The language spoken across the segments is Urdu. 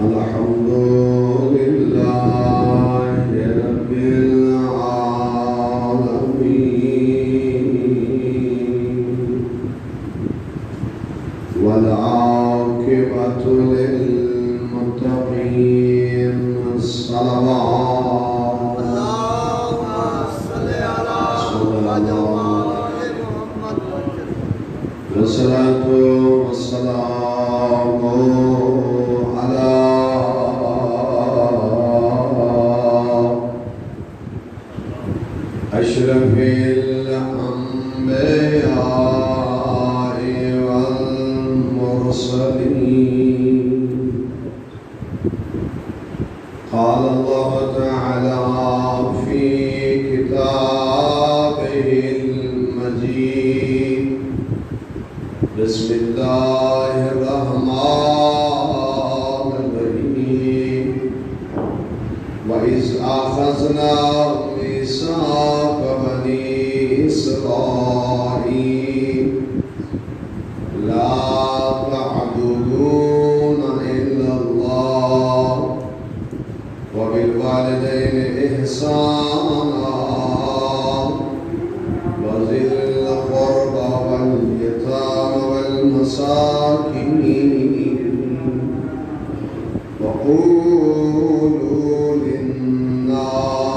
الحمد لله رب العالمين والعاقبة للمتقين الصلوات اللهم صل على محمد وآل محمد والصلاة والسلام على أشرف الأنبياء والمرسلين. قال الله تعالى في كتابه المجيد: بسم الله الرحمن الرحيم. وإذ أخذنا ميثاق بني إسرائيل لا تعبدون إلا الله وبالوالدين إحسانا وذي القربى واليتامى والمساكين وقولوا للناس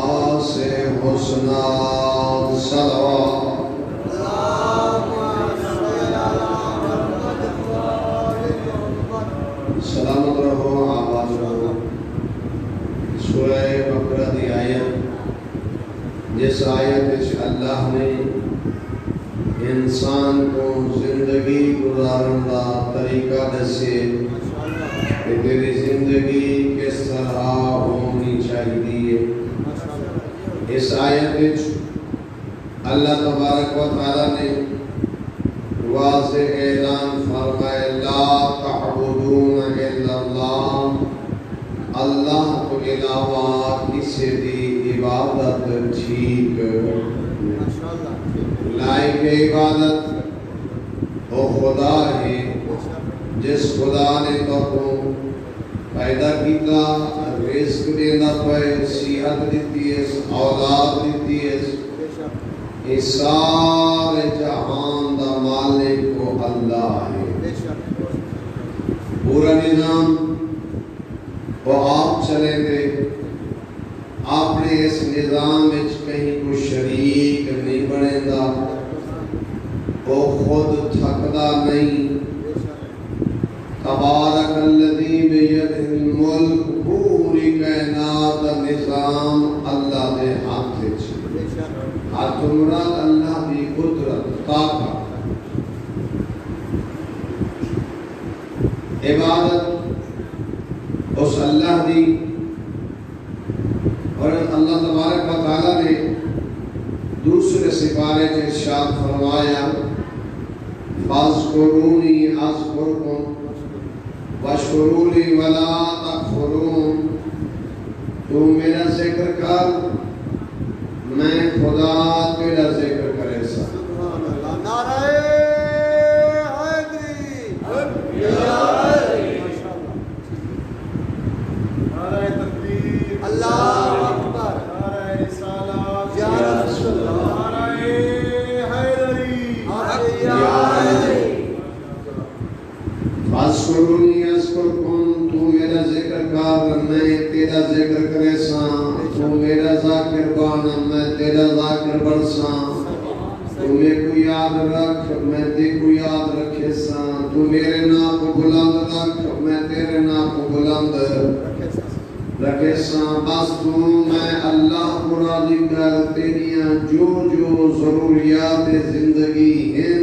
حسنا. صلوات سلامت رہو، آباد رہو. سورہ بقرہ دی آیت، جس آیت میں اللہ نے انسان کو زندگی گزارن کا طریقہ دسے کہ تیری زندگی کس طرح ہونی چاہیے. اس آیت میں اللہ تبارک و تعالی نے واضح اعلان فرمائے: لا تعبدون الا اللہ، اللہ کو علاوہ کسی دی عبادت ٹھیک لائق عبادت وہ خدا ہے جس خدا نے تو کو پیدا کیتا، رزق دینا پہ، صحت دیتی ہے، اولاد دیتی ہے. اس سارے جہان دا مالک کو اللہ ہے. پورا نظام وہ آپ چلے گئے. آپ نے اس نظام میں کہیں کو شریک نہیں بنے گا، وہ خود تھکدا نہیں. تبارک الذی بیدہ الملک، پوری کائنات دا نظام اللہ دے ہاتھ وچ. ہاتھ مراد اللہ دی قدرت، طاقت. عبادت اس اللہ دی، اور اللہ تبارک و تعالی نے دوسرے سپارے میں ارشاد فرمایا: فاذکرونی اذکرکم واشکروا لی ولا تکفرون. تو میرا ذکر کر، میں خدا تیرا ذکر کرے سا. نعرہ حیدری، نعرہ تکبیر، اللہ اکبر، نعرہ رسالت، یا رسول اللہ، نعرہ حیدری، یا حیدری. فاذکرونی اذکرکم، تو میرا ذکر کر، میں تیرا ذکر کرے سا. تو میرا ذاکر بانا، میں تیرا ذاکر برساں. تو میرے کو یاد رکھ، میں تیرے کو یاد رکھے سا. تو میرے نام کو بلند رکھ، میں تیرے نام کو بلند رکھے سا. بس تو میں اللہ کو راضی کر، تیریاں جو جو ضروریات زندگی ہیں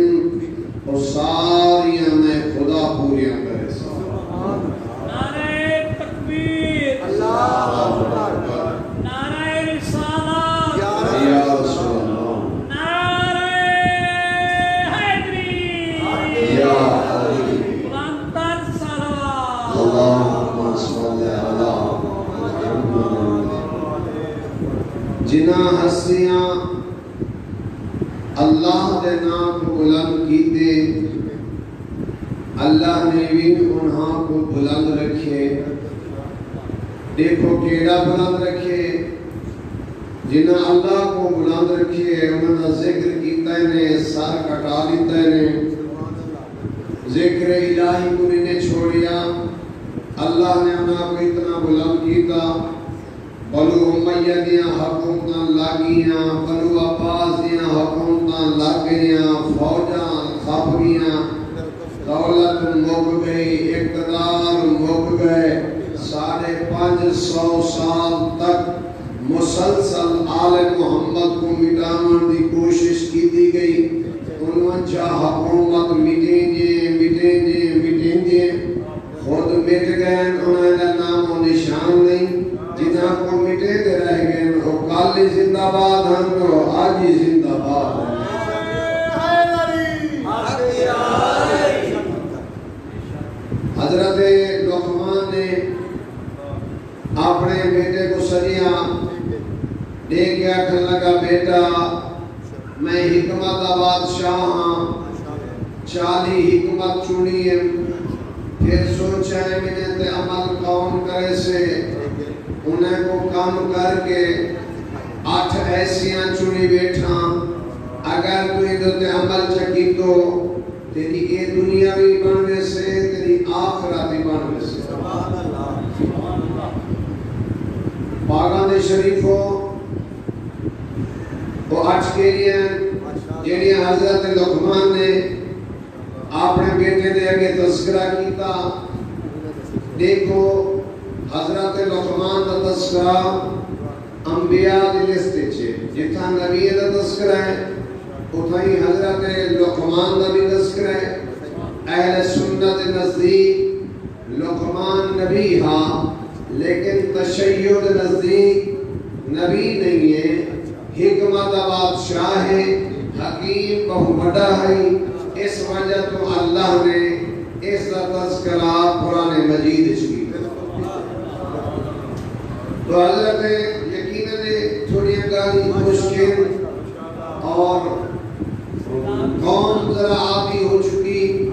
وہ ساریاں میں خدا پوریاں کرے سا. نعرہ تکبیر، اللہ اکبر، نعرہ رسالت، یا یا رسول اللہ، نعرہ حیدری، یا علی، بلند تر صلوات. اللہم صلی علی محمد. جنہ ہستیاں اللہ دے نام کو بلند کیتے، اللہ نے بھی انہاں کو بلند رکھے. دیکھو کیڑا بلند رکھے جنہاں اللہ کو بلند رکھے انہوں نے ذکر کیتا ہے سر کٹا لیتا ہے ذکر الہی کو نے چھوڑیا اللہ نے انہاں کو اتنا بلند کیتا بنو امیہ دیاں حکومتاں لاگیاں بنو عباس دیاں حکومتاں لاگیاں فوجاں کھپ گیاں دولت مک گئی اقتدار مک گئے 550 سال تک مسلسل آل محمد کو مٹانے کی کوشش کی دی گئی 49 حکومت مٹیں گے خود مٹ گئے انہوں نے نام و نشان نہیں جنہاں کو مٹے دے رہ گئے وہ کالی زندہ باد ہم تو آج ہی زندہ باد ہیں حضرت لقمان نے اپنے بیٹے کو سجیا دے کے آکھن لگا بیٹا میں حکمت بادشاہ ہاں 40 حکمت چنی ہے پھر سوچا ہے میں نے عمل کون کرے سے انہیں کو کام کر کے 8 ایسیاں چنی بیٹھا اگر تو ادھر تے عمل چکی تو تیری اے دنیا بھی بننے سے تیری آخرت بھی بننے سے باغان شریفوں وہ 8 کے لیے جنہی حضرت لقمان نے اپنے بیٹے دے آگے تذکرہ کیتا دیکھو حضرت لقمان دا تذکرہ انبیاء دی لستے چھے جتنا نبی دا تذکرہ ہے اتھائی حضرت لقمان دا بھی تذکرہ ہے اہل سنت نزدیک لقمان نبی ہاں لیکن تشیع نزدیک نبی نہیں ہے حکمت بادشاہ ہے حکیم بہت بڑا ہے اس وجہ تو اللہ نے اس کا تذکرہ قرآن مجید کی تو حضرت یقیناً تھوڑی گالی مشکل اور قوم ذرا آبی ہو چکی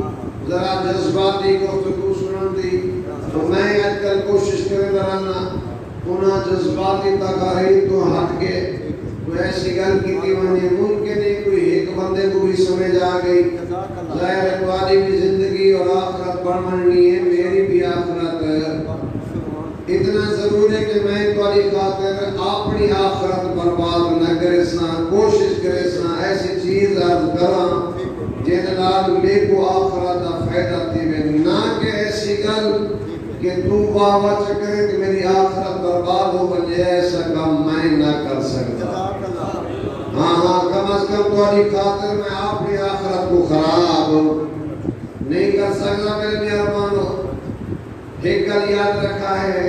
ذرا جذباتی گفتگو سنن دی تو میں آج کل کوشش کرے درانا انہاں جذباتی تقاریر تو ہٹ کے کوئی ایسی گل کی دیوانے ممکن ہے کوئی ایک بندے کو بھی سمجھ آ گئی ظاہر تمہاری بھی زندگی اور آخرت بڑھنی ہے میری بھی آخرت اتنا ضرور ہے کہ میں تمہاری خاطر اپنی آخرت برباد نہ کرے سا کوشش کرے سا ایسی چیز عرض کراں جن نال میں کو آخرت دا فائدہ تھی میں نہ کہ ایسی گل کہ تو واہ چکرے کہ میری آخرت برباد ہو بجے ایسا کام میں نہ کر سکتا ہاں کم از کم تمہاری خاطر میں اپنی آخرت کو خراب نہیں کر سکتا میرے مہربانو ایک گل یاد رکھا ہے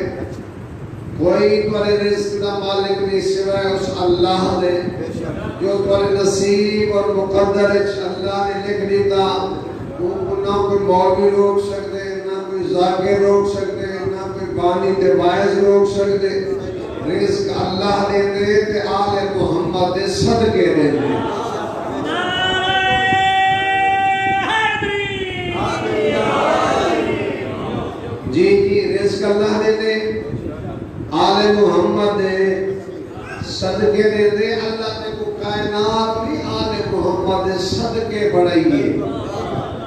کوئی تمہارے رزق کا مالک نہیں سوائے اس اللہ نے جو تمہارے نصیب اور مقدر اللہ نے لکھ دیتا نہ کوئی مولوی روک سکتے نہ کوئی ذاکر روک سکتے نہ کوئی بانی تے واعظ روک سکتے رزق اللہ نے دے تے آل محمد دے صدقے دے دے جی رزق اللہ نے دے آل محمد دے صدقے دے دے اللہ نے کو کائنات بھی آل محمد دے صدقے بڑھائیے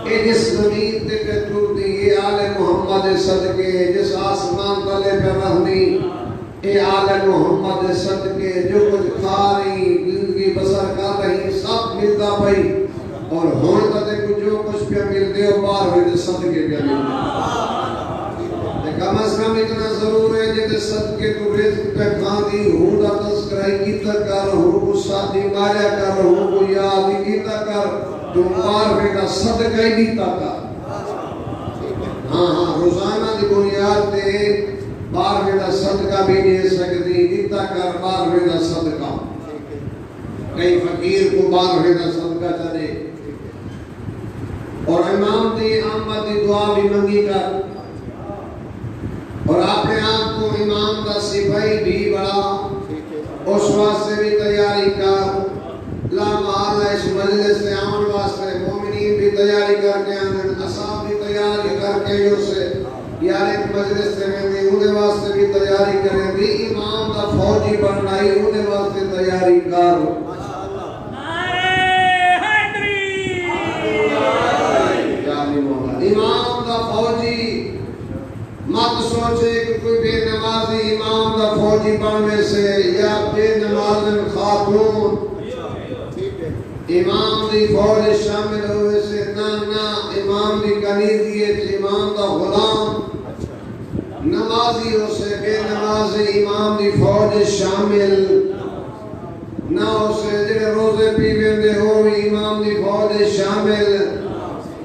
اے جس زمین تے پہ ٹوٹی یہ آل محمد دے صدقے جس آسمان تلے پہ رہنی اے آل محمد دے صدقے جو کچھ کھا رہی زندگی بسر کر رہی سب ملتا پئی اور ہون تے کو جو کچھ پہ مل دے اور بار ہوئے دے صدقے پہ مل دے کم از کم اتنا ضرور ہے جیسے صدقے تو رزق پہ کھاندی ہوں دا تذکرائی کیتا کر ہوں کو ساتھی ماریا کر ہوں کو یادی کیتا کر تم بار بیٹا صدقائی کیتا کر ہاں روزانہ دی بنیاد تے بار بیٹا صدقہ بھی دے سکتی کیتا کر بار بیٹا صدقہ کئی فقیر کو بار بیٹا صدقہ چلے اور امام دی آمد دی دعا بھی منگی کر اور اپنے آپ کو امام کا سپاہی بھی بڑا اس واسطے بھی تیاری کر لا محالہ اس مجلس سے آن واسطے مومنین بھی تیاری کر کے آنگن اصحاب بھی تیاری کر کے اسے یار ایک مجلس سے میں بھی انہیں واسطے بھی تیاری کریں بھی امام دا فوجی بننا ہی انہیں واسطے تیاری کرو امام دا فوجی مت سوچے کہ کوئی بے نمازی امام دا فوجی بننے سے یا بے نمازن خاتون امام دی فوج شامل ہوئے سے نہ امام دی کنیزیت امام دا غلام نمازی ہو سے بے نمازی امام دی فوج شامل نہ ہو سے جڑے روزے پیویں ہو امام دی فوج شامل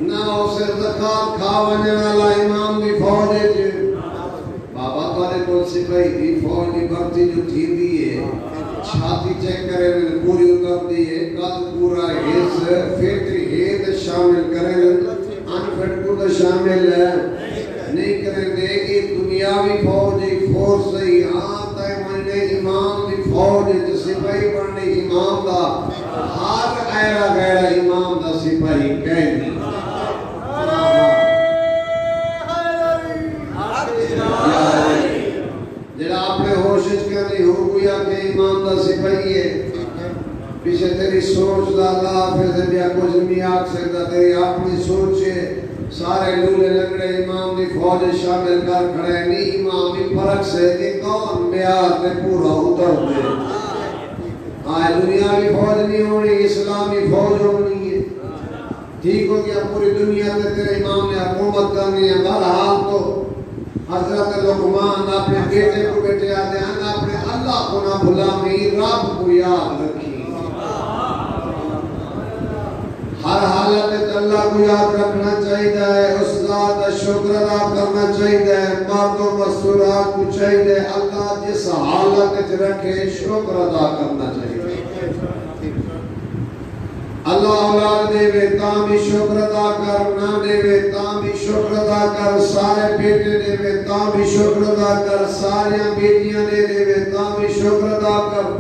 نہ اسے زکات کھاونے والا امام دی فوج ہے بابا تارے کول سپاہی دی فوج دی بھرتی جو تھی ہے چھاتی چیک کرے پوری اتر دی ہے قد پورا حص فیٹری ہید شامل کرے انفٹ کو تو شامل ہے نہیں کریں دے کہ دنیاوی فوج ایک فورس ہی آتا ہے مننے امام دی فوج جو سپاہی بننے امام دا ہر ایرا غیرہ امام دا سپاہی کہنی جڑا اپنے ہوشش کرنی ہو گیا کہ امام دا سپاہی ہے پیچھے تیری سوچ دا اللہ حافظ بیا کچھ نہیں آگ سکتا تیری اپنی سوچ ہے سارے لولے لگڑے امام دی فوج شامل کر کھڑے نہیں امام دی فرق سے کہ کون میار تے پورا اتر دے آئے دنیاوی فوج نہیں ہونی اسلامی فوج ہونی ہے ٹھیک ہو گیا پوری دنیا تے تیرے امام نے حکومت کرنی ہے بہرحال تو حضرت لقمان اپنے بیٹے کو بیٹے آتے ہیں اپنے اللہ کو نہ بھلامی رب کو یاد رکھی ہر حالت اللہ کو یاد رکھنا چاہیے اس ذات کا شکر ادا کرنا چاہیے مرد و مستورات کو چاہیے اللہ جس حالت رکھے شکر ادا کرنا چاہیے اللہ اولاد دے وے تاں بھی شکر ادا کر نہ دے وے تاں بھی شکر ادا کر سارے بیٹے دے وے تاں بھی شکر ادا کر ساریاں بیٹیاں دے وے تاں بھی شکر ادا کر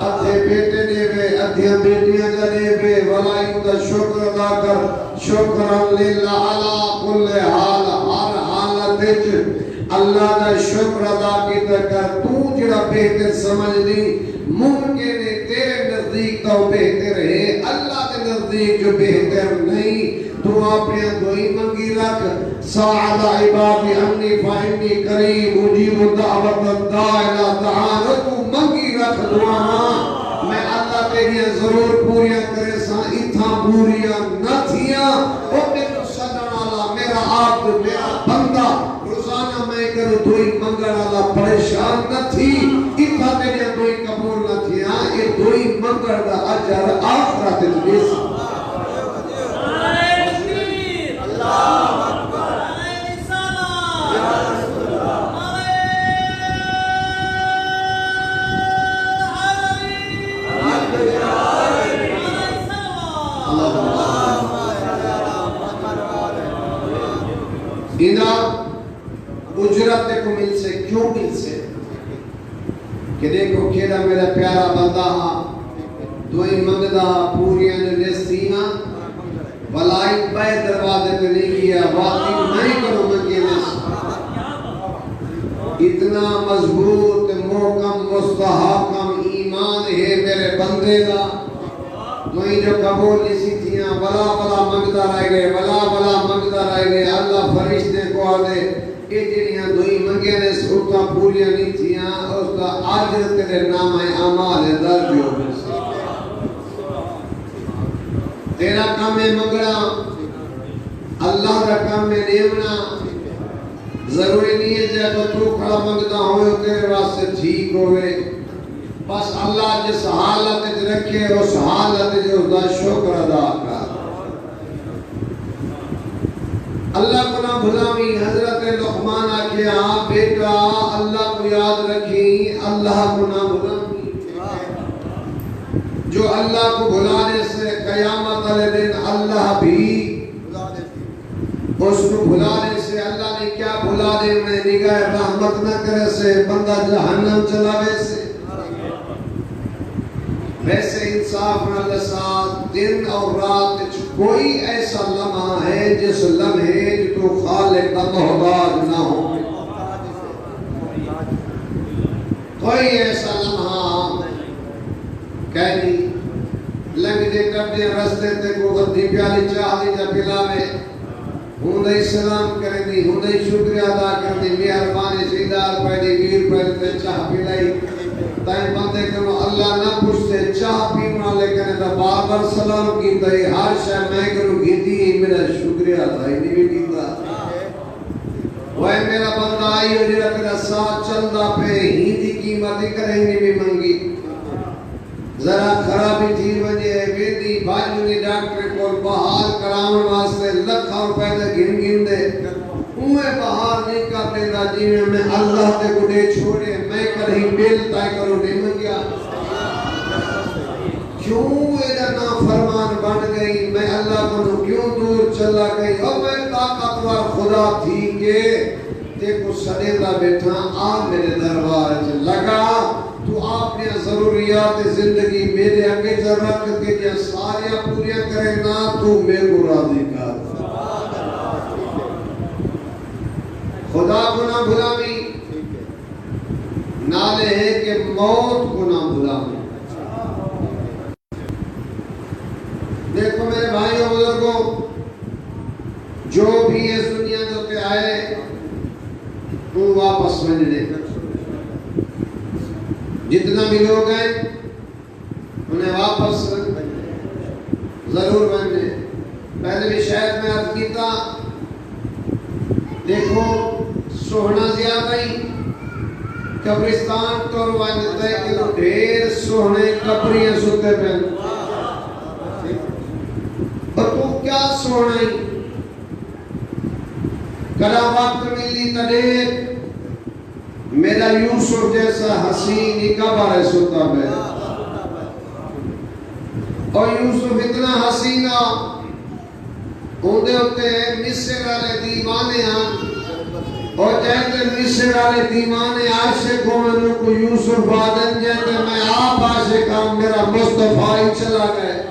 ادھے بیٹے دے وے ادھیاں بیٹیاں دے وے ولائی دا شکر ادا کر شکرا للہ علی کل حال ہر حالت وچ اللہ دا شکر ادا کیتا کر تو جڑا بہتر سمجھ لی ممکن ہے تیرے نزدیک تو بہتر ہے اللہ کے نزدیک جو بہتر نہیں تو اپنے دعائی منگی رکھ ساعد عبادی انی فائنی قریب مجیب دعوت الدائلہ تعالی تو منگی رکھ دعا میں اللہ تیریاں ضرور پوریاں کرے سا اتھا پوریاں نہ تھیاں او میرے صدر والا میرا عبد میرا بندہ روزانہ میں کروں دعائی منگل والا پریشان نہ تھی اتھا تیریاں دعائی قبول نہ تھیاں یہ دعائی منگل دا اجر آخرت جلیس اجرت کو مل سے کیوں مل سے کہ دیکھو کھیڑا میرا پیارا بندہ ہاں دعائی منگدہ پوریاں جو لستیاں بلائی پہ دروازے پہ نہیں کیا واقعی نہیں کرو منگی اتنا مضبوط محکم مستحکم ایمان ہے میرے بندے دا دعائی جو قبول نہیں تھیاں بلا بلا منگدہ رہ گئے بلا بلا منگدہ رہ گئے اللہ فرشتے کو آدھے کہ جنیاں دعائی منگے نے سلطہ پوریاں نہیں تھیاں اس کا عجر تیرے نام اعمال درج ہو گئے تیرا کام ہے منگڑا اللہ کا کام ہے نیمنا ضروری نہیں ہے جب تو کھڑا منگتا ہوئے تیرے واسطے ٹھیک ہوئے بس اللہ جس حالت رکھے اس حالت جو اس کا شکر ادا کر اللہ کو نہ بھلامی حضرت لقمان آکے بیٹا اللہ کو یاد رکھی اللہ کو نہ بھلامی جو اللہ کو بھلانے سے قیامت علیہ دن اللہ بھی اس کو بھلانے سے اللہ نے کیا بھلا دے میں نگاہ رحمت نہ کرے سے بندہ جہنم چلاوے سے ویسے انصاف نال ساتھ دن اور رات وچ کوئی ایسا لمحہ ہے جس لمحے جو تو خالق کا محتاج نہ ہو، کوئی ایسا لمحہ کہنی لنگ دے کردے رستے تے کو غدی پیالی چاہ دی جا پلاوے، ہوں سلام کریں دی، ہوں شکریہ ادا کر دی، مہربانی سیدار پیدی ویر پیدی چاہ پلائی تائیں بندے کرو اللہ نہ پوچھتے چاہ پینا لیکن دا بار بار سلام کی دائی ہر شاہ میں کرو گیتی میرا شکریہ ادا ہی نہیں کیتا، وہ میرا بندہ آئی ہو جرا میرا ساتھ چلدا پہ ہی دی قیمتی کریں نہیں بھی منگی، ذرا خرابی تھی وجہ ویدی بھاجونی ڈاکٹر کو بحال کرامن واسطے لکھاں پیدا گن دے اوہ بحال نہیں کرتے دا جیوے میں اللہ تے گڑے چھوڑے میں کریں بیل تائے کرو نہیں منگیا، کیوں ایڈا نا فرمان بن گئی میں اللہ کو کیوں دور چلا گئی، اور میں طاقتور خدا تھی کہ تے کو سڑیدہ بیٹھا آ میرے دربار لگا تو اپنے ضروریات زندگی میرے آگے رکھ کے جا سارے پوریا کرے نا تو میرے کو راضی کر، خدا کو نہ بھلاوی نالے ہے کہ موت کو نہ بھلاوی۔ دیکھو میرے بھائیوں بزرگوں، جو بھی اس دنیا جو آئے وہ واپس ملنے، جتنا بھی لوگ ہیں انہیں واپس ضرور بننے۔ پہلے بھی شاید میں عرض کیتا دیکھو سوہنا زیادہ ہی قبرستان تو روانتا ہے کہ ڈھیر سوہنے قبریاں سوتے پہن، اور تو کیا سوہنا ہی کلا وقت ملی تڑے میرا یوسف جیسا حسین ہی کبھارے سوتا میں، اور یوسف اتنا حسینہ ہوندے ہوتے ہیں مصر والے دیوانے ہیں، اور جہتے مصر والے دیوانے عاشق ہونے کو یوسف آدن جہتے میں آپ عاشق ہوں میرا مصطفیٰ ہی چلا گئے،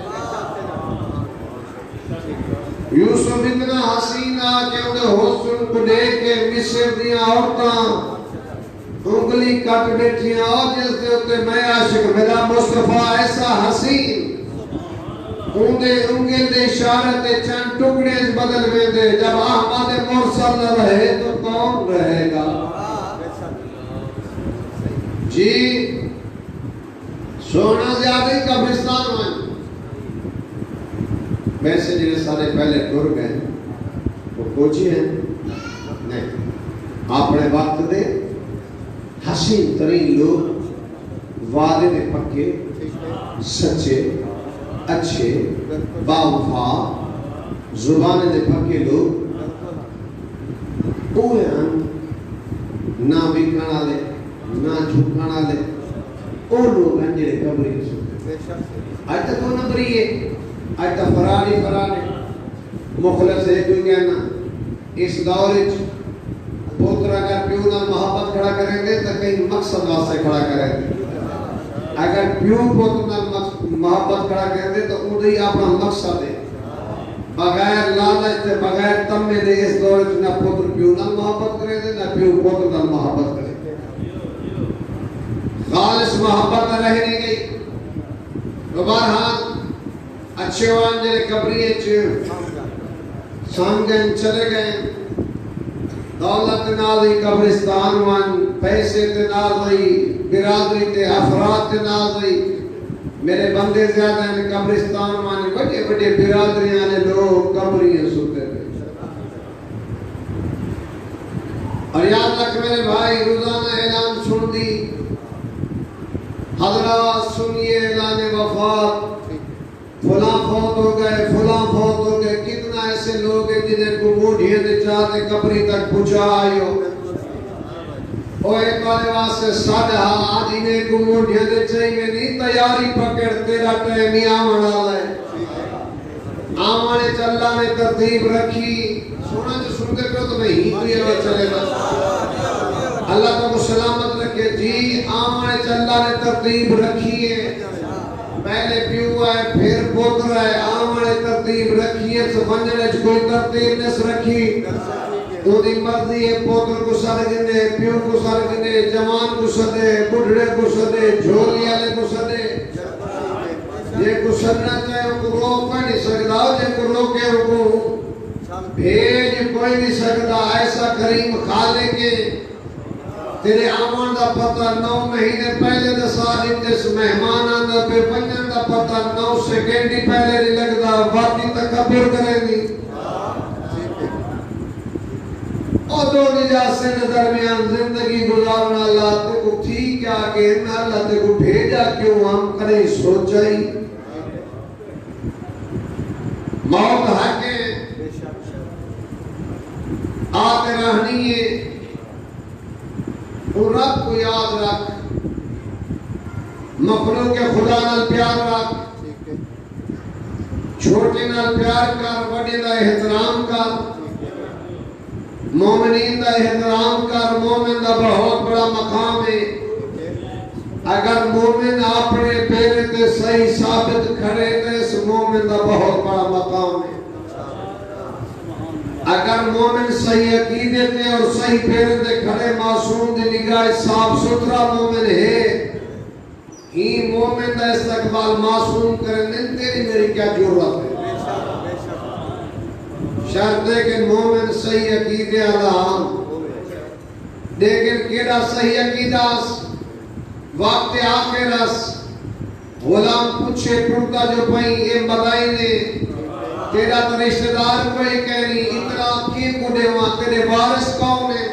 یوسف اتنا حسینہ کہ انہیں حسن کو دیکھ کے مصر دیا عورتاں انگلی کٹ بیٹھیاں اور جس دے ہوتے میں عاشق میرا مصطفیٰ ایسا حسین انگل دے اشارت چند ٹکڑے بدل گئے دے، جب احمد مرسل نہ رہے تو کون رہے گا؟ جی سونا زیادہ قبرستان میں ویسے جنہیں سارے پہلے ٹر گئے وہ کوچی ہیں نہیں، اپنے وقت دے حسین ترین لوگ وعدے دے پکے سچے اچھے باوفا زبان دے پکے لوگ اوہ ہیں نہ بکھانا لے نہ جھکانا لے او لوگ ہیں جنہیں قبری سکتے آج تک وہ نبری ہے، آج تک فرانی مخلص ہے کوئی کہنا اس دور پوتر اگر پیو نہ محبت کھڑا کریں گے تو کہیں مقصد واسطے کھڑا کریں گے، اگر پیو پوتر نہ محبت کھڑا کریں گے تو انہیں اپنا مقصد ہے، بغیر لالچ دے بغیر تمے دے اس دور نہ پوتر پیو نہ محبت کریں گے نہ پیو پوتر نہ محبت کریں گے، خالص محبت نہ رہ نہیں گئی۔ تو بہرحال اچھے وان جنہیں قبریے سانگن چلے گئے، دولت نازی قبرستان وان پیسے تے نازی برادری تے افراد تے نازی، میرے بندے زیادہ ہیں قبرستان وان بڑے بڑے برادریاں نے لوگ قبریاں سوتے تھے، اور یاد رکھ میرے بھائی روزانہ اعلان سن دی، حضرات سنیے اعلان وفات، فلاں فوت ہو گئے فلاں فوت ہو گئے، کتنا ایسے لوگ ہیں جنہیں کو موڑھیے دے چاہتے قبری تک پہنچا آئی ہو، اور ایک والے واسے سادہ آج انہیں کو موڑھیے دے چاہیے نہیں تیاری پکڑ تیرا ٹائمی آمن آلہ ہے، آمانے چلہ نے ترتیب رکھی، سونا جو سنتے کرو تو میں ہی کوئی اگر چلے گا، اللہ کو سلامت رکھے، جی آمانے چلہ نے ترتیب رکھی ہے، پہلے پیو ہے پھر پوتر ہے آمنے ترتیب رکھی ہے سمجھنے کوئی ترتیب نس رکھی تو دی مرضی ہے پوتر کو سر گنے پیو کو سر گنے جوان کو سدے بڑھڑے کو سدے جھولی والے کو سدے جے کو سدنا چاہے ان کو روک نہیں سکتا جے کو روکے ان کو بھیج کوئی نہیں سکتا ایسا کریم خالق کے تیرے آمان دا پتہ 9 مہینے پہلے دا سال انتس مہمان آندہ پہ پنجن دا پتہ 9 سیکنڈی پہلے نہیں لگتا باقی تکبر کرے نہیں اور دو نجاسے درمیان زندگی گزارنا اللہ تے کو ٹھیک کیا کہ اللہ تے کو بھیجا کیوں ہم کریں سوچائی موت حق ہے آتے رہنی ہے اور رب کو یاد رکھ مخلوق کے خدا نال پیار رکھ چھوٹے نال پیار کر بڑے دا احترام کر مومنین دا احترام کر مومن دا بہت بڑا مقام ہے اگر مومن اپنے پیرے تے صحیح ثابت کھڑے تے اس مومن دا بہت بڑا مقام ہے اگر مومن صحیح عقیدے تے اور صحیح پیرے تے کھڑے معصوم دی نگاہ صاف ستھرا مومن ہے ہی مومن دا استقبال معصوم کرنے تیری میری کیا ضرورت ہے شرط ہے کہ مومن صحیح عقیدے اللہ لیکن کیڑا صحیح عقیدہ وقت آخرس غلام پوچھے ٹوٹا جو پہیں اے مدائی نے تیرا تو رشتہ دار کوئی کہنی اتنا کی کڑے وہاں تیرے وارث کون ہے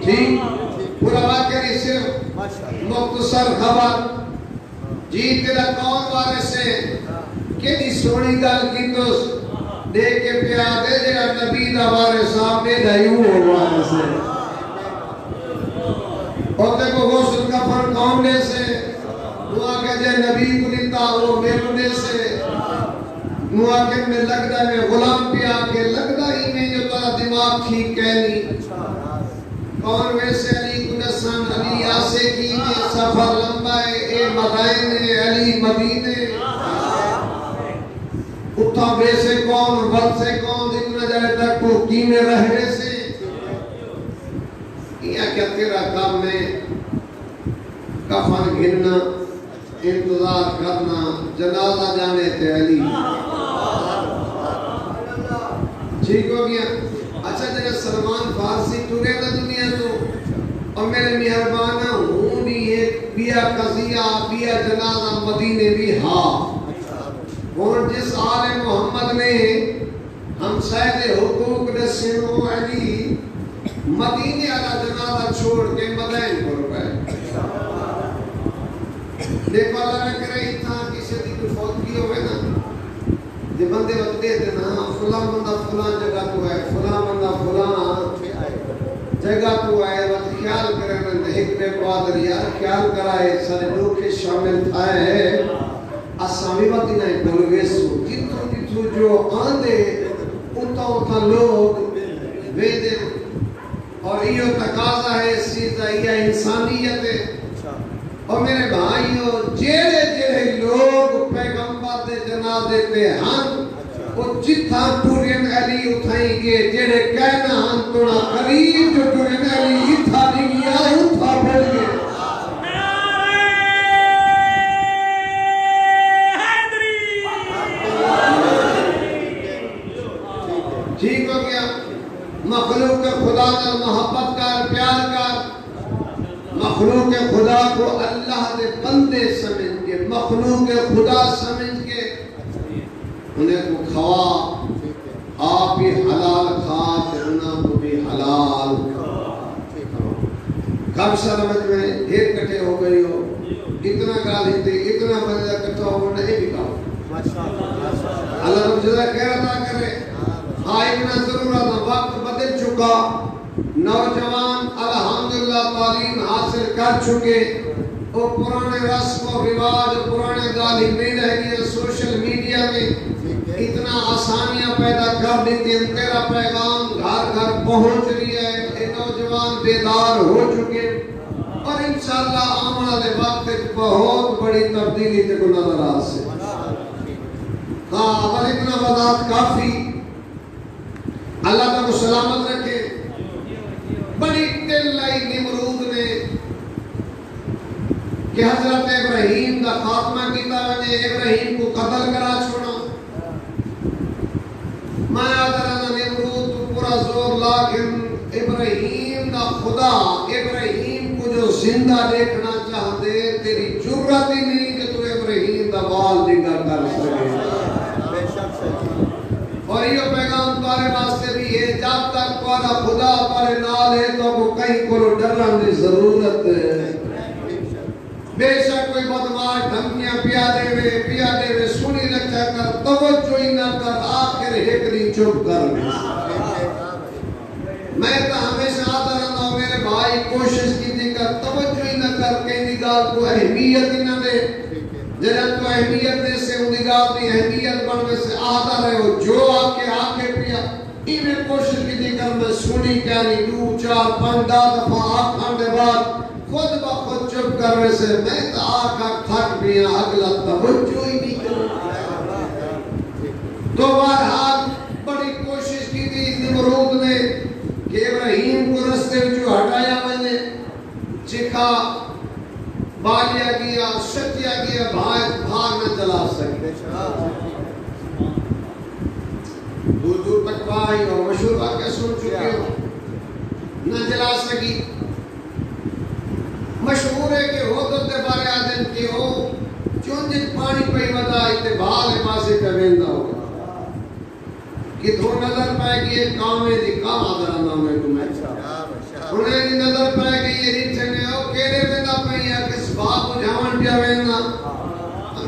ٹھیک پورا واقعہ نہیں صرف مختصر خبر جی تیرا کون وارث ہے کیڑی سونی گل کی تو دیکھ کے پیادے جڑا نبی دا وارث آمنے دائیو ہو وارث ہے اور دیکھو غسل کفن کون نے سے دعا کہ جے نبی کو لیتا وہ میرے سے دعا کہ میں لگتا ہے میں غلام پیا کے لگتا ہی میں جو ترا دماغ ٹھیک کہنی کون ویسے علی کنسان علی آسے کی سفر لمبا ہے اے مدائن علی مدینے اتھا ویسے کون بل سے کون اتنا جائے تک تو کیمیں رہنے سے یہ کیا تیرا کام میں کفن گھننا انتظار کرنا جنازہ جانے تے علی ٹھیک ہو گیا اچھا جنہیں سلمان فارسی ٹورے نا دنیا تو اور میرے مہربانہ ہوں بھی ایک بیا قضیہ بیا جنازہ مدینے بھی ہاں اور جس آل محمد نے ہم سید حقوق رسنو علی مدینے والا جنازہ چھوڑ کے مدین کو رکھائے دیکھو اللہ نے کرے اتنا کسی دی کوئی فوتگی ہوئے نا جب بندے وقت دیتے نا فلاں بندہ فلاں جگہ تو ہے فلاں بندہ فلاں جگہ تو ہے وقت خیال کرے نا ایک بے قادر یار خیال کرائے سارے لوگ کے شامل تھائے ہیں اسامی وقت نہیں بلویسو جتو جو آندے اتھا لوگ ویدے اور یہ تقاضا ہے اس چیز کا یہ انسانیت ہے اور میرے بھائیوں جیڑے لوگ پیغمبر دے جنازے پہ ہن وہ جتھا ٹورین علی اٹھائیں گے جیڑے کہنا ہن توڑا قریب جو ٹورین علی اتھا نہیں گیا اتھا بڑھ گئے ٹھیک ہو گیا مخلوق کے خدا کا محبت کر پیار کر مخلوق کے خدا کو اللہ دے بندے سمجھ کے مخلوق کے خدا سمجھ کے انہیں کو کھوا آپ بھی حلال کھا انہیں کو بھی حلال کب سرمت میں ڈھیر کٹھے ہو گئی ہو اتنا گال ہی اتنا بندہ کٹھا ہو نہیں بھی کہا اللہ رب جزا کہہ رہا کرے آئینا ضرورت وقت بدل چکا نوجوان الحمدللہ تعلیم حاصل کر چکے وہ پرانے رسم و رواج پرانے گالی میں رہ گئے سوشل میڈیا میں اتنا آسانیاں پیدا کر دیتی ہیں، تیرا پیغام گھر گھر پہنچ رہی ہے، اے نوجوان بیدار ہو چکے اور انشاءاللہ آمن والے وقت بہت بڑی تبدیلی تے کو نظر آ سے۔ ہاں بس اتنا وضاحت کافی۔ اللہ تعالیٰ کو سلامت رکھے۔ بڑی دل لائی نمرود نے کہ حضرت ابراہیم کا خاتمہ کیتا نے، ابراہیم کو قتل کرا چھوڑا۔ میں آدھرانا نمرود تو پورا زور لیکن ابراہیم کا خدا ابراہیم کو جو زندہ دیکھنا چاہتے، تیری جرت ہی نہیں کہ تو ابراہیم کا بال نگاہ کر سکے۔ اور یہ پیغام تمہارے واسطے بھی ہے، جب تک تمہارا خدا تمہارے نال ہے تو کو کہیں کو ڈرنے کی ضرورت ہے۔ بے شک کوئی بدماش دھمکیاں پیا دے سنی رکھا کر، توجہ ہی نہ کر، آخر ہکری چپ کر۔ میں تو ہمیشہ آتا رہتا ہوں میرے بھائی، کوشش کی تھی کر، توجہ ہی نہ کر، کہیں نگاہ کو اہمیت ہی نہ دے۔ جنہاں تو اہمیت دے سے ان نگاہ کی اہمیت بڑھنے سے آتا رہے ہو، جو آکے پیا انہیں کوشش کی تھی کر، میں سنی کیا نہیں، 2 4 5 دفعہ آنکھاں دے بعد خود بخود چپ کرنے سے میں تو آنکھاں تھک بھی ہیں، اگلا توجہ ہی نہیں کروں۔ تو بہرحال بڑی کوشش کی تھی نمرود نے کہ ابراہیم کو رستے جو ہٹایا میں نے، چکھا بالیا گیا، شتیا گیا، بھاگ نہ چلا سکے۔ دور دور تک بھائی اور مشہور واقعہ سن چکے ہو، نہ چلا سکی۔ مشہور ہے کہ ہو تو تے بارے آدم کے ہو چون جن پانی پہ ودا اتبال پاسے کا ویندا ہو کہ دو نظر پائے گی ایک کام ہے دی کام آدھر نام ہے تمہیں انہیں نظر پائے گی یہ ریچھنے ہو کیرے ویندا پہ یا کس باپ جھاون پیا ویندا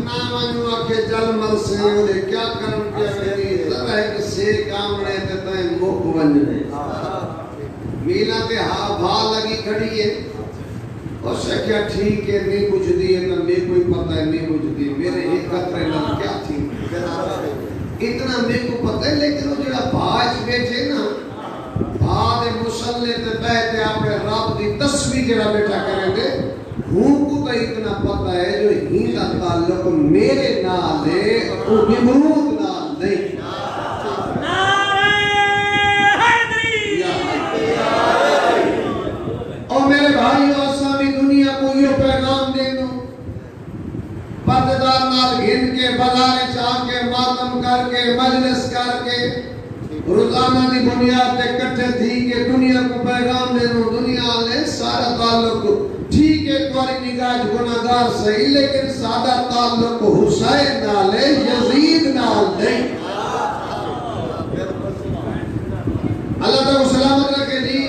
نام آنو آکے جل مر سے انہیں کیا کرن پیا ویندی ذرا ہے کہ سے کام رہے تے تائیں مک ونجنے میلہ تے ہاں بھا لگی کھڑی ہے اور سے کیا ٹھیک ہے نہیں کچھ دیئے نا میں کوئی پتہ ہے نہیں کچھ دیئے میرے ایک قطرے لگ کیا تھی اتنا میں کو پتہ ہے لیکن وہ جڑا بھاج بیٹھے نا بھاج مسلح تے بہتے آپ رب دی تصویر جڑا بیٹھا کریں دے ہوں کو تو اتنا پتہ ہے جو ہی کا تعلق میرے نال ہے وہ نمرود نال نہیں۔ اور میرے بھائی اور سامی دنیا کو یہ پیغام دے دو پردیدار نال گھن کے بازار چاہ کے ماتم کر کے مجلس کر کے روزانہ دی بنیاد تے کٹھے تھی کہ دنیا کو پیغام دے دو دنیا لے سارا تعلق ٹھیک ہے تمہاری نگاہ گناہگار صحیح لیکن سادہ تعلق حسین نال ہے یزید نال نہیں۔ اللہ تعالیٰ کو سلامت رکھے جی۔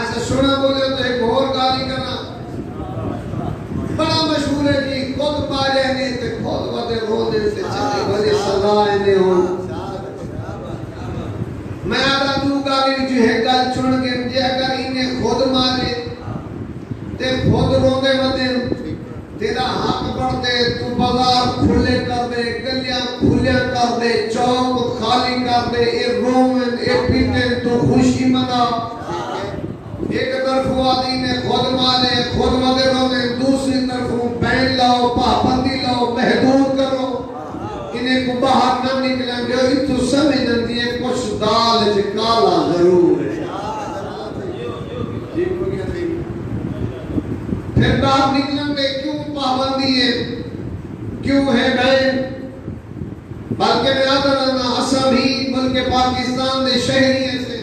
ایسا سونا بولے تو ایک اور گالی کرنا بڑا مشہور ہے جی خود پالے نہیں تے خود ودے رونے سے چلے بھلے سزائے نہیں ہوں۔ میں آدھا دو گالی جو ہے گل چن کے جے اگر انہیں خود مارے تے خود رونے ودے تیرا حق بڑھتے تو بازار کھلے کر دے گلیاں کھلے کر دے چوک خالی کر دے اے رومن اے پیٹے تو خوشی منا۔ ایک طرف وادی نے خود مارے خود ودے رونے دوسری طرف بین لاؤ پابندی لاؤ محدود کرو انہیں کو باہر نہ نکلیں جو تو سمجھ جاتی ہے کچھ دال ہے کالا ضرور ہے پھر باہر نکلیں گے کیوں پابندی ہے کیوں ہے بین بلکہ میں آدھا رہنا اسا بھی بلکہ پاکستان دے شہری ہیں سے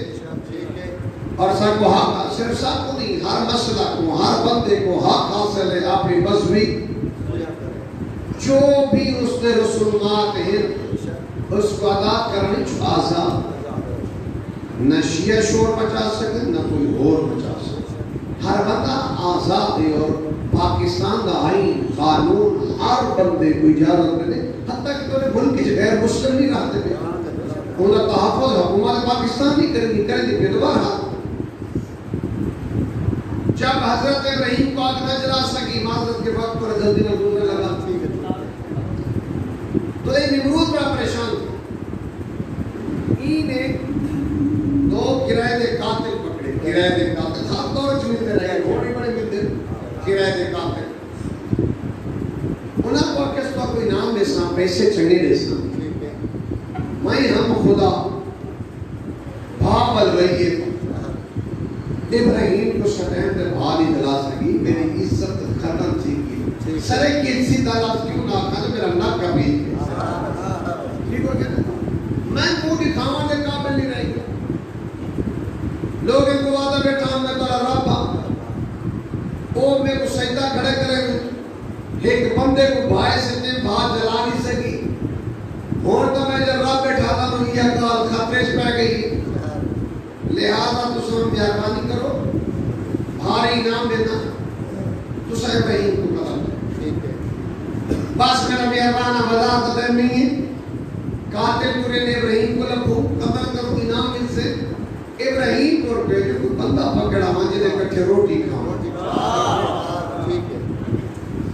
اور سب کو حق صرف سب کو نہیں ہر مسئلہ کو ہر بندے کو حق حاصل ہے اپنی مذہبی جو بھی اس نے رسومات ہیں اس کو ادا کرنے جو آزاد نہ شیعہ شور بچا سکے نہ کوئی اور بچا سکے ہر بندہ آزاد ہے اور پاکستان کا آئین قانون ہر بندے کو اجازت دے حتیٰ کہ تو ملک کے غیر مسلم نہیں رہتے ہیں انہوں نے تحفظ حکومت پاکستان نہیں کریں گی پھر دوبارہ جب حضرت ابراہیم کو آگ نہ جلا سکی معذرت کے وقت پر جلدی نہ گزرنے لگا تو یہ نمرود بڑا پریشان نے دو کرائے دے قاتل پکڑے کرائے دے قاتل ہر دور چ ملتے رہے گھوڑے بڑے ملتے کرائے دے قاتل انہاں کو کس کا کوئی نام دیسنا پیسے چنگے دیسنا میں ہم خدا بھاول رہیے ابراہیم کو شتیم دے بھالی دلا سکی میری عزت ختم تھی کی سرے کی اسی تعالیٰ کیوں نہ کھانا میرا نک کا بیج ٹھیک ہو گیا میں کو دکھاواں دے قابل نہیں رہی لوگ ان کو وعدہ بیٹھا ہم میں تارا رب او میں کو سجدہ کھڑے کرے ایک بندے کو بھائی سے نے بھائی جلا نہیں سکی اور تو میں جب رب بیٹھا تھا تو یہ کال خطرے پہ گئی لہذا تو سن مہربانی کرو بھاری انعام دینا تو سہ ابراہیم کو قتل بس میرا مہربانہ وضاحت ختم نہیں ہے قاتل پورے نے ابراہیم کو لکھو قتل کرو انعام مل سے ابراہیم کو بیٹے کو بندہ پکڑا مانجے دے کٹھے روٹی کھاؤ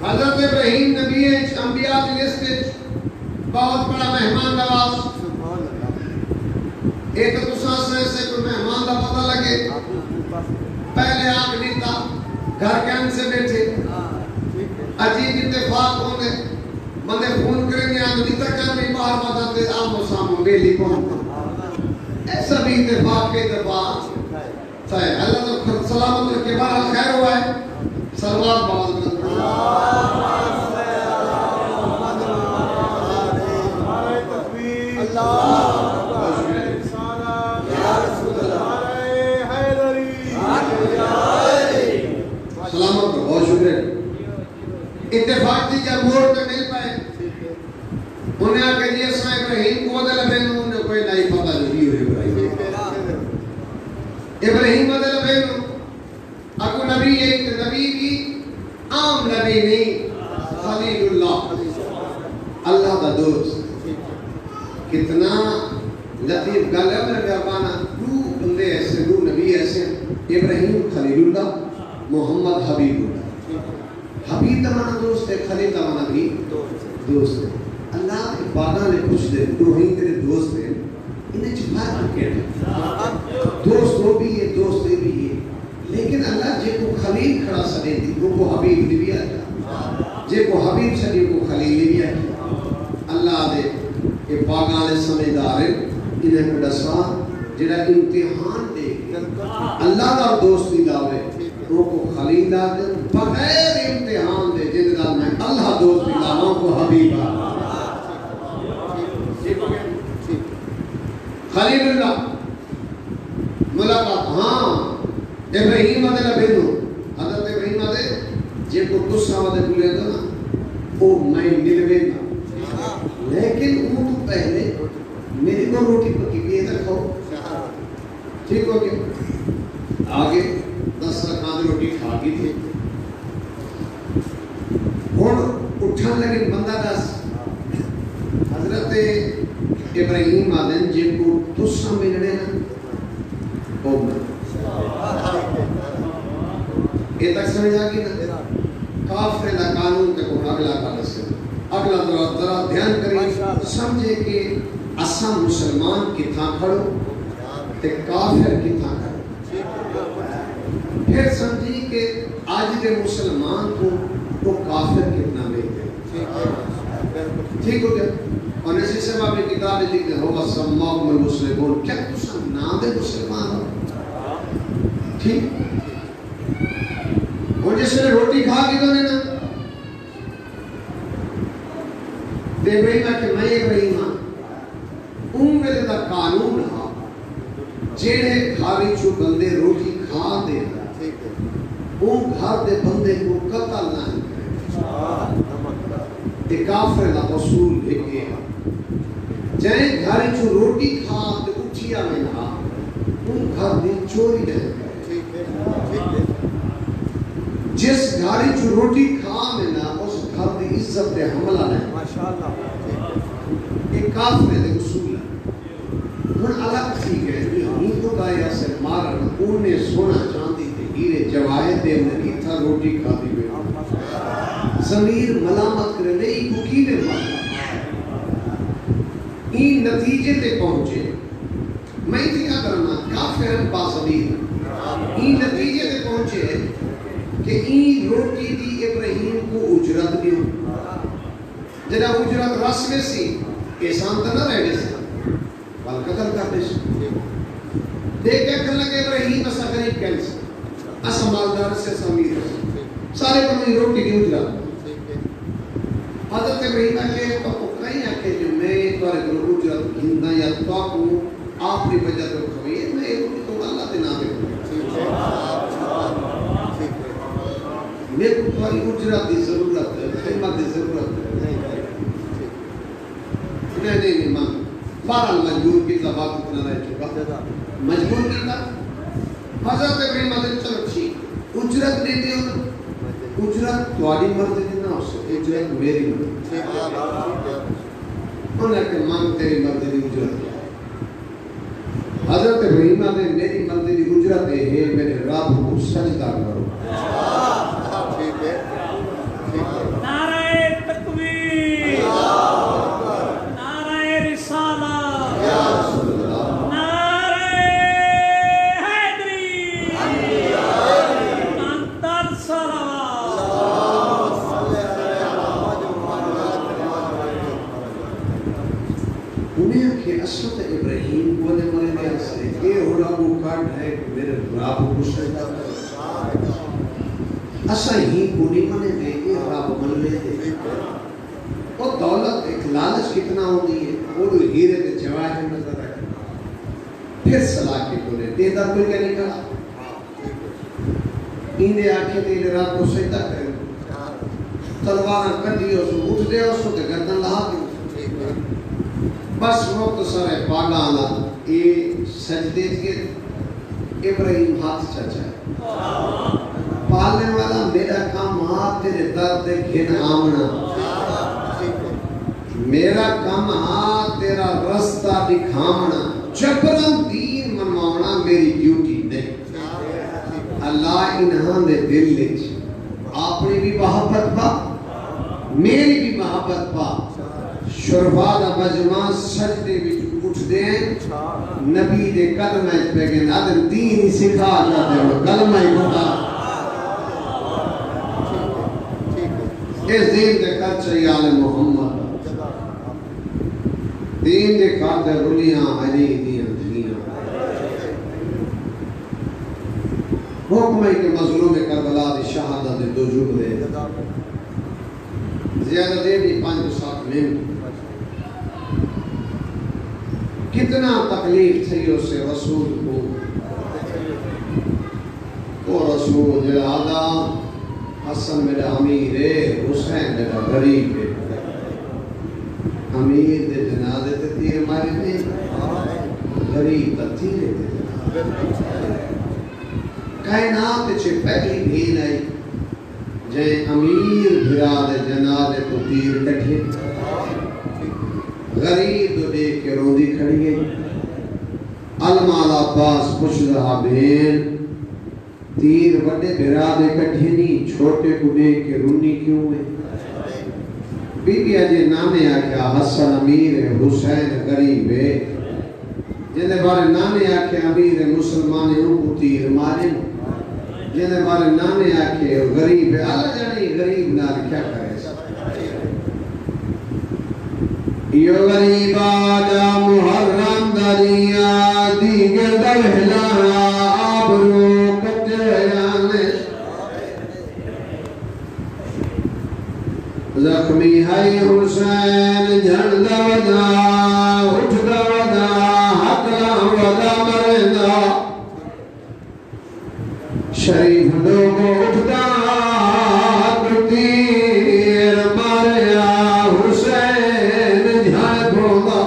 حضرت ابراہیم نبی انبیاء کی لسٹ بہت بڑا مہمان نواز ایک دوسرا سے کوئی مہمان کا پتہ لگے پہلے آنکھ دیتا گھر کے ان سے بیٹھے عجیب اتفاق ہونے بندے فون کریں گے آنکھ دیتا کیا نہیں باہر مدد دے آم و سامو بیلی پہنچا ایسا بھی اتفاق کے اتفاق چاہے اللہ تو سلامت رکھے بارہ خیر ہوا ہے سلوات باز میں سلامت کو بہت شکر ہے اتفاق تھی جب موڑ پہ مل پائے انہیں آکے جی اسماء ابراہیم کو بدل بینو انہیں کوئی نہیں پتہ نہیں ہوئی ابراہیم بدل بینو اکو نبی ایک نبی بھی عام نبی نہیں خلیل اللہ اللہ دا دوست کتنا لطیف گل ہے میرے بیابانا دو بندے ایسے دو نبی ایسے ابراہیم خلیل اللہ محمد حبیب اللہ حبیب تمہارا دوست ہے خلیل تمہارا بھی دوست ہے اللہ کے باغاں نے کچھ دے تو ہی تیرے دوست ہیں انہیں چھپائے رکھے دوست وہ بھی ہے دوست بھی ہے لیکن اللہ جے کو خلیل کھڑا سنے دی وہ کو حبیب دی بھی آتا جے کو حبیب سنے کو خلیل بھی آتا اللہ دے کہ باغاں نے سمجھدار ہیں انہیں کو دسوا جڑا امتحان دے اللہ دا دوستی داوے وہ کو خلیل داوے بغیر امتحان دے جن دا میں اللہ دوستی داوے کو حبیب خلیل اللہ ملاقات ہاں ابراہیم آدھے لبینو حضرت ابراہیم آدھے جے کو دوسرا آدھے بولے گا نا وہ میں ملوے گا لیکن وہ تو پہلے میری کو روٹی پکی بھی ادھر کھاؤ ٹھیک ہو گیا آگے 10 رکعت روٹی کھا گئی تھی اور اٹھن لگے بندہ 10 حضرت ابراہیم آدھن جے کو دوسرا ملنے نا وہ میں یہ تک سمجھا گی نا کافر دا قانون تے کو اگلا کال سے اگلا ذرا دھیان کریں سمجھے کہ اساں مسلمان کی تھا کھڑو تے کافر کی تھا کھڑو پھر سمجھی کہ آج دے مسلمان کو وہ کافر کتنا بیتے ٹھیک ہو گیا اور ایسی سے آپ نے کتاب لکھتے ہو سماکم المسلمون کیا تسا نام دے مسلمان ہو ٹھیک اور جس نے روٹی کھا کی تو نا دے ابراہیم کہ میں ابراہیم ہاں ویلے دا قانون ہاں جیڑے گھاری چو بندے روٹی کھا دے وہ گھر دے بندے کو قتل نہ کرے کافر دا اصول لکھے جائے گھاری چو روٹی کھا دے اٹھیا میں نہ ان گھر دی چوری نہ جس گھاری چو روٹی کھا میں نہ اس گھر دی عزت دے حملہ نہیں ایک کافر دے اصول ہے ہن الگ ٹھیک ہے یہ تو دایا سے مارن انہیں سونا چاندی تے ہیرے جواہر دے نہیں تھا روٹی کھا دی ہوئے ضمیر ملامت کرے نہیں کو کی نے مارا این نتیجے تے پہنچے صابر باصبیر این نتیجے تے پہنچے کہ این روٹی دی ابراہیم کو اجرت دیو جنہا اجرت رس میں سی احسان تو نہ رہنے سے بل قتل کرنے سے دیکھ کے کھل لگے ابراہیم اسا غریب کینس اسا مالدار سے سمیر سارے بنی روٹی دی اجرت حضرت ابراہیم کے تو کہیں آکے جو میں توارے گروہ اجرت گھندہ یا تو آپ نے وجہ تو کھوئی ہے میں روٹی تو اللہ دے نامے میرے کو تمہاری اجرت دی ضرورت ہے خدمت دی ضرورت ہے نہیں ماں بہرحال مجبور کی بات اتنا رہ چکا مجبور کی تھا حضرت ابراہیم علیہ چلو ٹھیک اجرت نہیں دی اجرت تمہاری مرضی دی نہ ہو سکے اجرت میری مرضی انہوں نے کہ مانگ تیری مرضی دی اجرت کیا حضرت ابراہیم علیہ میری مرضی دی اجرت ہے میرے رب کو سجدہ کرو نعرہ تکبیر نعرہ رسالت نعرہ حیدری انتر صلوات انہیں کہ اسود ابراہیم کو نے مرے دیا سے اے ہوڑا کو کاٹ ہے کہ میرے رب کو سجدہ کرو اسا ہی پوری منے دے اے رب من لے دے وہ دولت ایک لالچ کتنا ہوتی ہے وہ ہیرے تے جواہر نظر آئے پھر صلاح کے کونے دیدہ کوئی کیا نہیں کہا انہیں آنکھیں تے انہیں رب کو سجدہ کرے تلوارہ کٹی ہو سو اٹھ دے ہو سو تے گردن لہا دے بس وقت سارے پاگا آنا اے سجدے کے ابراہیم ہاتھ چچا ہے پالنے والا میرا کام ہاتھ تیرے درد گھن آمنا میرا کام ہاتھ تیرا رستہ دکھامنا جبرن دین منوانا میری ڈیوٹی نہیں اللہ انہاں دے دل لچ اپنی بھی محبت پا میری بھی محبت پا شرفا دا مجمع سجدے بھی اٹھ دیں نبی دے قدمہ پہ گئے آدم دین ہی سکھا جاتے ہو کلمہ ہی بتا اس دین دے خرچہ آل محمد دین دے خرچہ رلیاں علی دیاں دیاں حکم ہے کہ مظلوم کربلا دی شہادت دے دو جملے زیادہ دیر نہیں 5-7 منٹ کتنا تکلیف تھی اسے رسول کو وہ رسول جلادہ حسن میرا امیر ہے حسین میرا غریب ہے امیر دے جنازے تے تیر مارے نہیں غریب تا تیرے تے کائنات چھے پہلی بھیل آئی جائے امیر بھرا دے جنازے تو تیر کٹھے غریب دو دیکھ کے رو دی کھڑی گئی علمال عباس پوچھ رہا بہن تیر بڑے برادے کٹھے نہیں چھوٹے کو دیکھ کے رونی کیوں ہے بی بی آجے نانے آکھا حسن امیر ہے حسین غریب ہے جنہیں بارے نانے آکھا امیر مسلمان ہے ان کو تیر مارے جنہیں بارے نانے آکھا غریب ہے اللہ جانے غریب نال کیا کرے یہ غریب آجا محرم دریا دیگر دہلا آبرو زخمی ہے حسین جھڑدا ودا اٹھدا ودا حقلا ودا مردا شریف لوگوں اٹھدا تیر ماریا حسین جھڑ بودا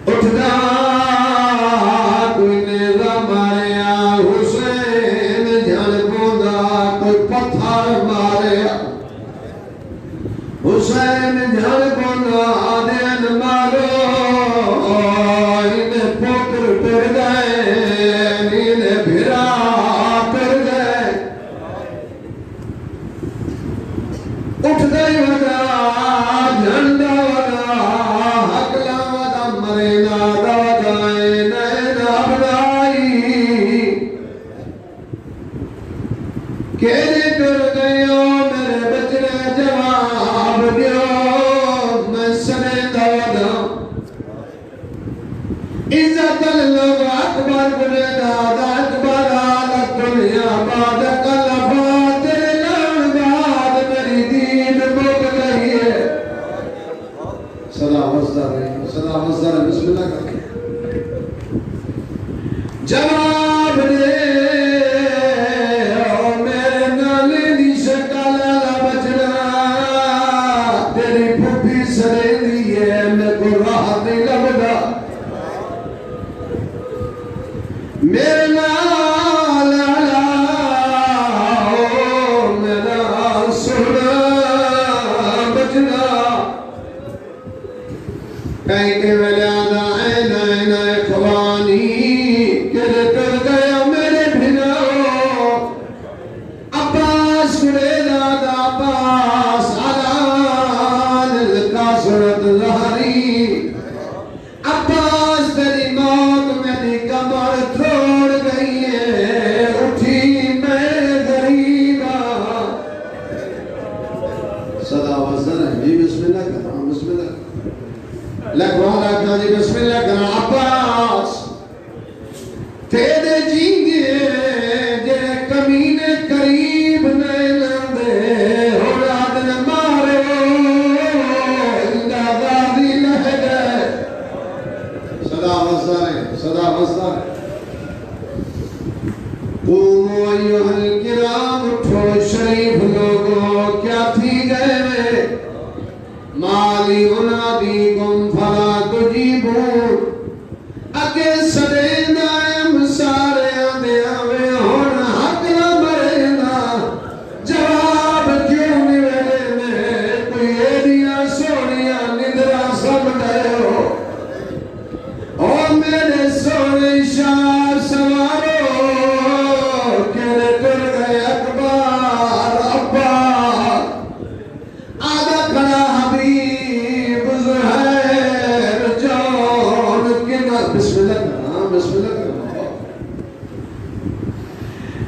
اٹھدا کوئی نیزہ ماریا حسین جھڑ بودا کوئی پتھر ماریا حسین عزت اللہ اکبر بنداد اکبر آل دنیا بعد کلفات تیرے لان بعد میری دین بک گئی ہے صدا وزدہ رہی بسم اللہ کریں جواب دے او میرے نالے دی شکل بچنا تیری پھوپھی سرے دیئے میں کو راہ نہیں لبدا میرے نال آلاؤ میرا سونا بچنا کہیں کے ولیادہ این این اخوانی کر گیا میرے بھناؤ عباس کرے دادا عباس علان القاسرت ظہری عباس تیری موت میری کمر توڑ گئی ہے اٹھی میں غریبا صدا وزن ہے جی بسم اللہ کرنا بسم اللہ لکھوانا کہا جی بسم اللہ کرنا عباس تیرے جینگے جے کمینے قریب نیلن دے اولاد نے مارے اندہ غازی لہ گئے صدا وزدار قومو ایوہ الکرام اٹھو شریف لوگوں کیا تھی گئے میں مالی انادی کم فلا تجیبون اگے سڑے دائم سارے آدھے آوے ہون حق نہ مرنا جواب کیوں نوے میں کوئی ایڈیاں سونیاں ندرہ سمجھے ہو او میرے سونے شاہ سوارو کہنے کر گئے اکبر ابا آدھا کھڑا حبیب زہیر جون کنا بسم اللہ کرنا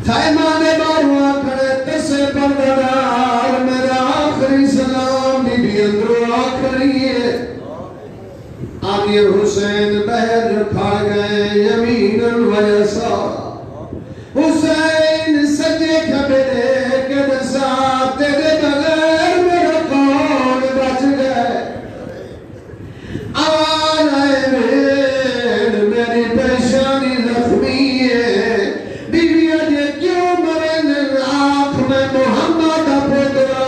خیمان باروہ کھڑے تسے بردار میرا آخری سلام بی بی اندرو آخری ہے آگے حسین بہر کھا گئے یمیناً و یسار حسین سجے کھبے کے دسا تیرے بغیر میرا کون بچ گئے آواز آئے میری پریشانی زخمی ہے بیوی اجے کیوں مرن آنکھ میں محمد پترا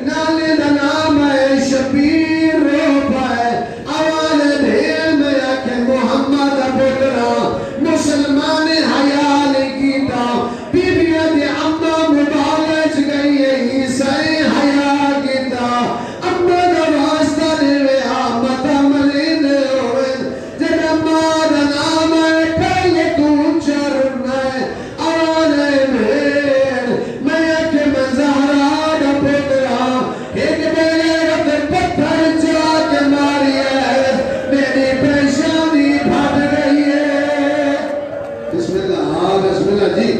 نالے دا نام ہے شبیر رو پائے آواز میں کہ محمد پترا مسلمان حیال کیتا بیوی اجے اممہ مبالج گئی ہے عیسائی حیا کیتا اممہ دا واسطہ دیوے آمد عملی دے ہوئے جن اممہ دا نام ہے پہلے تو چرنا ہے آواز میں کہ مزارہ دا پترا ایک بیرت پتھر چلا کے ماری ہے میری پریشانی بھاگ گئی ہے بسم اللہ جی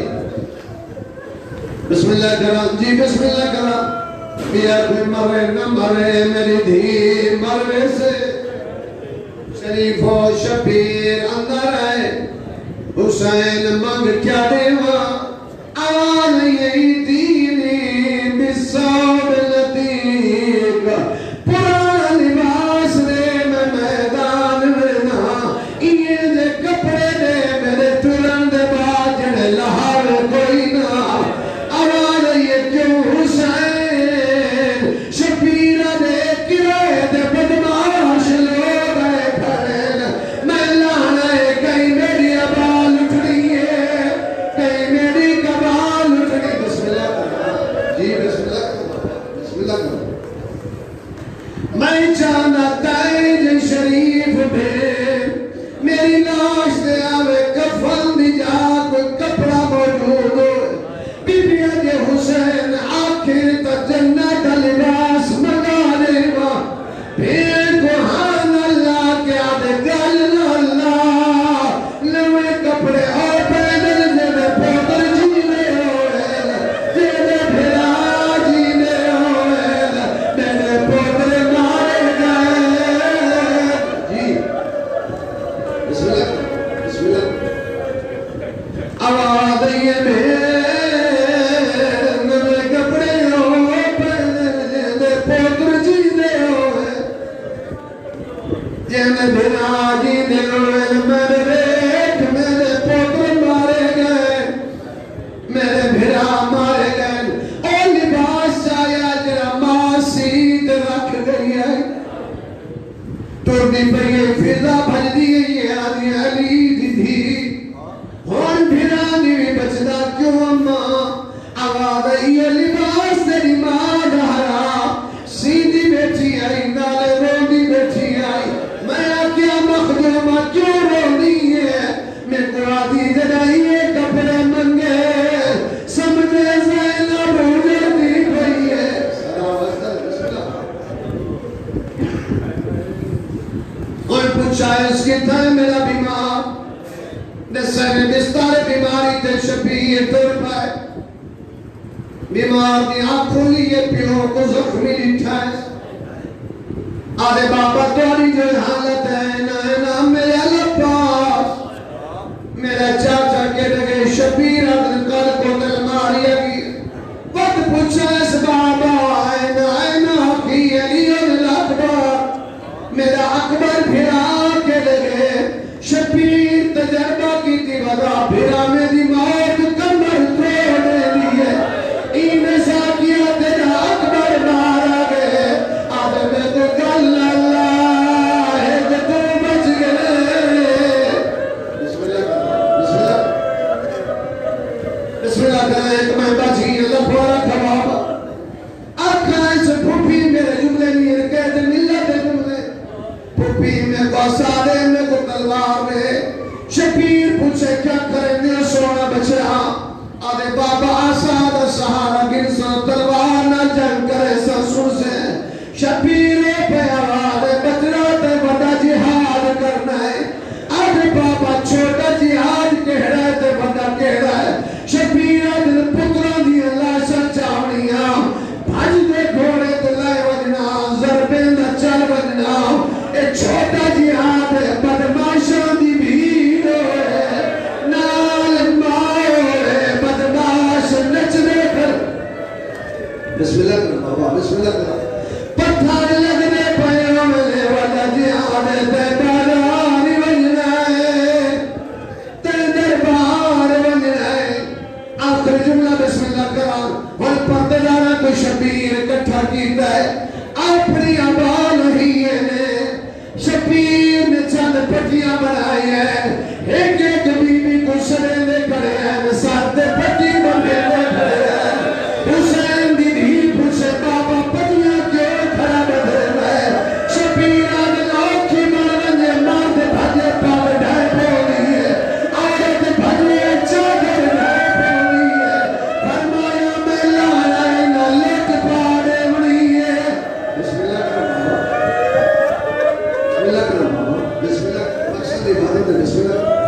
بسم اللہ کرا جی بسم اللہ کرا بیا کوئی مرے نہ مرے میری دھی مرے سے شریف و شبیر اندر آئے حسین منگ کیا دیوا آواز یہی دینی بساب لطیق پرانا لباس دے میں میدان میں نا یہ دے کپڑے دے میرے ترند باجر لہار کوئی نا آواز یہ کیوں حسین شبیر دے کرائے دے بدماش لوگ آئے کھڑے میں لانا ہے کہیں میری عبال اٹھنی ہے کہیں میری کبال اٹھنی بسم اللہ کرنا جی بسم اللہ کرنا میں چاہنا تائج شریف میں میری لاش دے آوے کفن دی جا کوئی کپڑا موجود ہو بی بی اجے حسین آخر تا جنت لباس منگا دے وا پھر کوہان اللہ کے آدھے گل اللہ لوے کپڑے اور پیدل جنہ پودر جینے ہوئے جنہ پھرا جینے ہوئے میرے پودر مارے گئے جی بسم اللہ میرے بیٹ میرے پوتر مارے گئے میرے بھرا مارے گئے اور لباس چاہیا جرا ماں سید رکھ گئی ہے ٹوٹی پہ یہ فضا بھج دی گئی ہے آدھی علی دی تھی ہون بھرا نہیں بچنا کیوں اماں آواز آئی ہے لباس تیری ماں دہرا سیدھی بیٹھی آئی نالے روندی بیٹھی آئی میں کیا مخدومہ کیوں رونی ہے میں کو آدھی دلائی ہے کپڑے منگے سمجھے زینب روندی پئی ہے کوئی پوچھا اس کی تھا میرا بیمار نسل بستر بیماری تے شبیر تر پائے بیمار دی آنکھوں لیے پیوں کو زخمی لٹھا ہے آدھے بابا توڑی جو حالت ہے نا میرے اللہ پاس میرا چاچا کے لگے شبیر عدل کر کو دل ماریا کی وقت پوچھا اس بابا اینا کی علی اکبر میرا اکبر بھرا کے لگے شبیر تجربہ کی تھی ودا بھرا میں دی موت کمر توڑے لیے این سا کیا تیرا اکبر مارا گئے آدھے میں تو گل اللہ ہے کہ تو بچ گئے بسم اللہ کریں ایک میں بچ گئی اللہ پورا کھوابا اکھائیں سے پھوپی میرے جملے نہیں رکھے تھے ملت جملے پھوپی میں کو سارے میں کو تلوار میں شبیر پوچھے کیا کریں گے سونا بچہ آدھے بابا آساد سہارا گرسا تلوار نہ جنگ کرے سرسوں سے شبیر پہ آوارے بچنا تے بڑا جہاد کرنا ہے آدھے بابا چھوٹا جہاد کہہ رہے تے بڑا کہہ رہا ہے شبیر دل پترہ دی اللہ سچاونیاں بھج دے گھوڑے دلائے وجنا ضربے نہ چل وجنا اے چھوٹا جہاد ہے بدماشاں دی بھیڑ ہے نال ماؤ بدماش نچنے کر بسم اللہ کرنا بابا بسم اللہ کرنا پتھر لگنے پہیوں میں وجہ جہاد تے بارانی وجنا ہے تے دربار وجنا ہے آخر جملہ بسم اللہ کرنا اور پردارہ کو شبیر کٹھا کیتا ہے اپنی آبا نہیں ہے شبیر نے چند پٹیاں بنائی ہے ایک ایک بیوی کو سرے لے کھڑے ہیں ساتھ پٹی بنے لے کھڑے ہیں حسین دی بھی پوچھے بابا پٹیاں کیوں کھڑا بدھے رہے شبیر آدھے آنکھی مارنے مارد بھجے پاو ڈھائے پولی ہے آیت بھجے چاگر ڈھائے پولی ہے فرمایا میں لایا نہ لٹ پاڑے بڑی ہے بسم اللہ کرنا بابا بسم اللہ کرنا بابا بسم اللہ مقصد عبادت ہے بسم اللہ